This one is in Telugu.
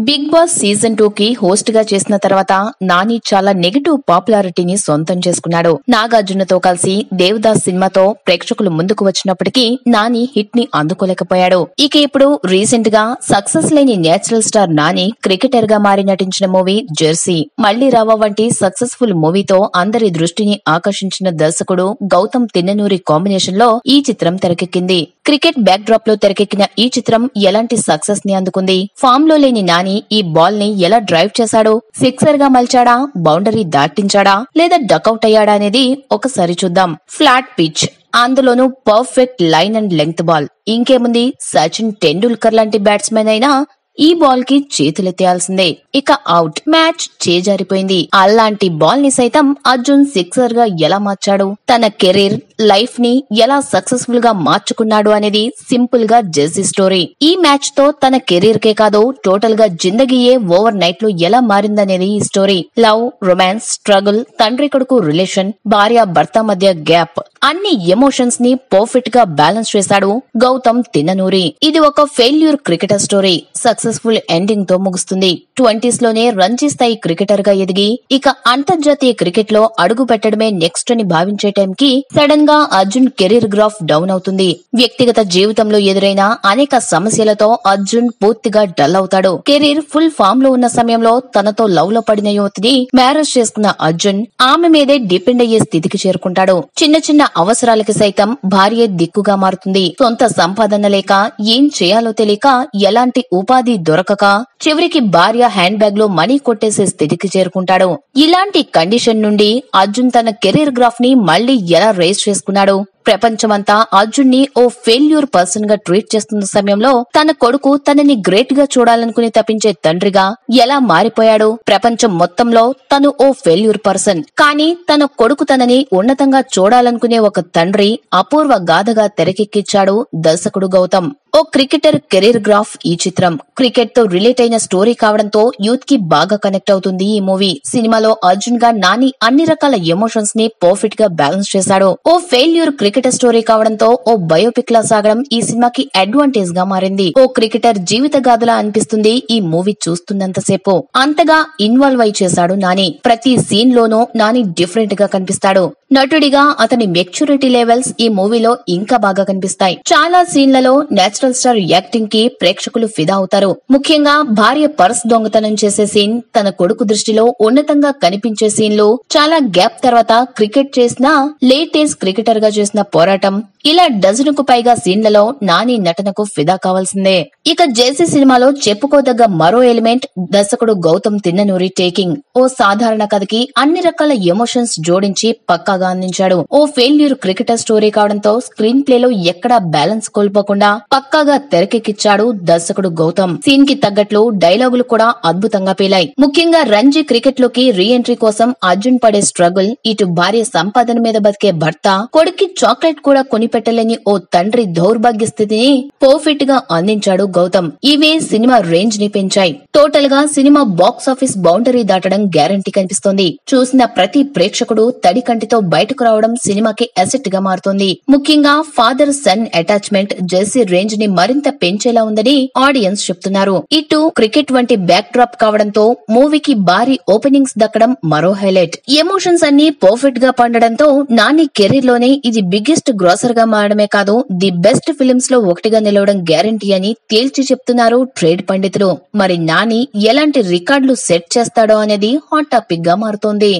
బిగ్ బాస్ సీజన్ 2 కి హోస్ట్ గా చేసిన తర్వాత నాని చాలా నెగటివ్ పాపులారిటీని సొంతం చేసుకున్నాడు. నాగార్జునతో కలిసి దేవదాస్ సినిమాతో ప్రేక్షకులు ముందుకు వచ్చినప్పటికీ నాని హిట్ ని అందుకోలేకపోయాడు. ఇక ఇప్పుడు రీసెంట్ గా సక్సెస్ లేని నేచురల్ స్టార్ నాని క్రికెటర్ గా మారి నటించిన మూవీ జెర్సీ, మళ్లీ రావా వంటి సక్సెస్ఫుల్ మూవీతో అందరి దృష్టిని ఆకర్షించిన దర్శకుడు గౌతమ్ తిన్ననూరి కాంబినేషన్ లో ఈ చిత్రం తెరకెక్కింది. క్రికెట్ బ్యాక్ డ్రాప్ లో తెరకెక్కిన ఈ చిత్రం ఎలాంటి సక్సెస్ ని అందుకుంది? ఫామ్ లో లేని నాని ఈ బాల్ ని ఎలా డ్రైవ్ చేశాడు? సిక్సర్ గా మలిచాడా? బౌండరీ దాటించాడా? లేదా డకౌట్ అయ్యాడా అనేది ఒకసారి చూద్దాం. ఫ్లాట్ పిచ్, అందులోనూ perfect line and length ball. ఇంకేముంది, సచిన్ టెండూల్కర్ లాంటి బ్యాట్స్మెన్ అయినా ఈ బాల్ కి చేతులెత్తేయాల్సిందే. ఇక అవుట్, మ్యాచ్ చేజారిపోయింది. అలాంటి బాల్ ని సైతం అర్జున్ సిక్సర్ గా ఎలా మార్చాడు? తన కెరీర్, లైఫ్ ని ఎలా సక్సెస్ఫుల్ గా మార్చుకున్నాడు అనేది సింపుల్ గా జెర్సీ స్టోరీ. ఈ మ్యాచ్ తో తన కెరీర్ కే కాదు, టోటల్ గా జిందగీయే ఓవర్ నైట్ లో ఎలా మారిందనేది ఈ స్టోరీ. లవ్, రొమాన్స్, స్ట్రగుల్, తండ్రి కొడుకు రిలేషన్, భార్య భర్త మధ్య గ్యాప్, అన్ని ఎమోషన్స్ ని పర్ఫెక్ట్ గా బ్యాలెన్స్ చేశాడు గౌతమ్ తిన్ననూరి. ఇది ఒక failure cricketer story successful ending తో ముగుస్తుంది. 20s లోనే రంజీ స్థాయి క్రికెటర్ గా ఎదిగి ఇక అంతర్జాతీయ క్రికెట్ లో అడుగు పెట్టడమే నెక్స్ట్ అని భావించే టైం కి సడన్ గా అర్జున్ కెరీర్ గ్రాఫ్ డౌన్ అవుతుంది. వ్యక్తిగత జీవితంలో ఎదురైన అనేక సమస్యలతో అర్జున్ పూర్తిగా డల్ అవుతాడు. కెరీర్ ఫుల్ ఫామ్ లో ఉన్న సమయంలో తనతో లవ్ లో పడిన యువతిని మ్యారేజ్ చేసుకున్న అర్జున్ ఆమె మీదే డిపెండ్ అయ్యే స్థితికి చేరుకుంటాడు. చిన్న చిన్న అవసరాలకి సైతం భార్య దిక్కుగా మారుతుంది. సొంత సంపాదన లేక, ఏం చేయాలో తెలియక, ఎలాంటి ఉపాధి దొరకక చివరికి భార్య హ్యాండ్ బ్యాగ్ లో మనీ కొట్టేసే స్థితికి చేరుకుంటాడు. ఇలాంటి కండిషన్ నుండి అర్జున్ తన కెరీర్ గ్రాఫ్ ని మళ్లీ ఎలా రేస్ చేసుకున్నాడు? ప్రపంచమంతా అర్జున్ ని ఓ ఫెయిల్యూర్ పర్సన్ గా ట్రీట్ చేస్తున్న సమయంలో తన కొడుకు తనని గ్రేట్ గా చూడాలనుకుని తప్పించే తండ్రిగా ఎలా మారిపోయాడు? ప్రపంచం మొత్తంలో తను ఓ ఫెయిల్యూర్ పర్సన్, కానీ తన కొడుకు తనని ఉన్నతంగా చూడాలనుకునే ఒక తండ్రి అపూర్వ గాథగా తెరకెక్కించాడు దర్శకుడు గౌతమ్. ఓ క్రికెటర్ కెరీర్ గ్రాఫ్ ఈ చిత్రం. క్రికెట్ తో రిలేట్ అయిన స్టోరీ కావడంతో యూత్ కి బాగా కనెక్ట్ అవుతుంది ఈ మూవీ. సినిమాలో అర్జున్ గా నాని అన్ని రకాల ఎమోషన్స్ ని పర్ఫెక్ట్ గా బ్యాలెన్స్ చేశాడు. ఓ ఫెయిల్యూర్ క్రికెటర్ స్టోరీ కావడంతో ఓ బయోపిక్ లా సాగడం ఈ సినిమాకి అడ్వాంటేజ్ గా మారింది. ఓ క్రికెటర్ జీవిత గాథలా అనిపిస్తుంది ఈ మూవీ చూస్తున్నంతసేపు. అంతగా ఇన్వాల్వ్ అయి చేశాడు నాని. ప్రతి సీన్ లోనూ నాని డిఫరెంట్ గా కనిపిస్తాడు. నటుడిగా అతని మెచ్యూరిటీ లెవెల్స్ ఈ మూవీలో ఇంకా బాగా కనిపిస్తాయి. చాలా సీన్లలో నేచురల్ స్టార్ యాక్టింగ్ కి ప్రేక్షకులు ఫిదా అవుతారు. ముఖ్యంగా భార్య పర్స్ దొంగతనం చేసే సీన్, తన కొడుకు దృష్టిలో ఉన్నతంగా కనిపించే సీన్లు, చాలా గ్యాప్ తర్వాత క్రికెట్ చేసిన లేట్ ఏజ్ క్రికెటర్ గా చేసిన పోరాటం, ఇలా డజనుకు పైగా సీన్లలో నాని నటనకు ఫిదా కావాల్సిందే. ఇక జెర్సీ సినిమాలో చెప్పుకోదగ్గ మరో ఎలిమెంట్ దర్శకుడు గౌతమ్ తిన్ననూరి టేకింగ్. ఓ సాధారణ కథకి అన్ని రకాల ఎమోషన్స్ జోడించి పక్కాగా అందించాడు. ఓ ఫెయిల్యూర్ క్రికెటర్ స్టోరీ కావడంతో స్క్రీన్ ప్లే లో ఎక్కడా బ్యాలెన్స్ కోల్పోకుండా పక్కాగా తెరకెక్కించాడు దర్శకుడు గౌతమ్. సీన్ కి తగ్గట్లు డైలాగులు కూడా అద్భుతంగా పేలాయి. ముఖ్యంగా రంజీ క్రికెట్ లోకి రీ ఎంట్రీ కోసం అర్జున్ పడే స్ట్రగుల్, ఇటు భార్య సంపాదన మీద బతికే భర్త, కొడుక్కి చాక్లెట్ కూడా కొనిపెట్టలేని ఓ తండ్రి దౌర్భాగ్య స్థితిని పర్ఫెక్ట్ గా అందించాడు గౌతమ్. ఇవే సినిమా రేంజ్ ని పెంచాయి. టోటల్ గా సినిమా బాక్స్ ఆఫీస్ బౌండరీ దాటడం గ్యారంటీ కనిపిస్తోంది. చూసిన ప్రతి ప్రేక్షకుడు తడి కంటితో బయటకు రావడం సినిమాకి అసెట్ గా మారుతోంది. ముఖ్యంగా father son attachment Jersey range ని మరింత పెంచేలా ఉందని ఆడియన్స్ చెప్తున్నారు. ఇటు క్రికెట్ వంటి బ్యాక్ డ్రాప్ కావడంతో మూవీకి భారీ ఓపెనింగ్స్ దక్కడం మరో హైలైట్. ఎమోషన్స్ అన్ని పర్ఫెక్ట్ గా పండడంతో నాని కెరీర్ లోనే ఇది బిగ్గెస్ట్ గ్రాసర్ గా మారడమే కాదు, ది బెస్ట్ ఫిలిమ్స్ లో ఒకటిగా నిలవడం గ్యారంటీ అని తేల్చి చెప్తున్నారు ట్రేడ్ పండితులు. మరి నాని ఎలాంటి రికార్డులు సెట్ చేస్తాడో అనేది హాట్ టాపిక్ గా మారుతోంది.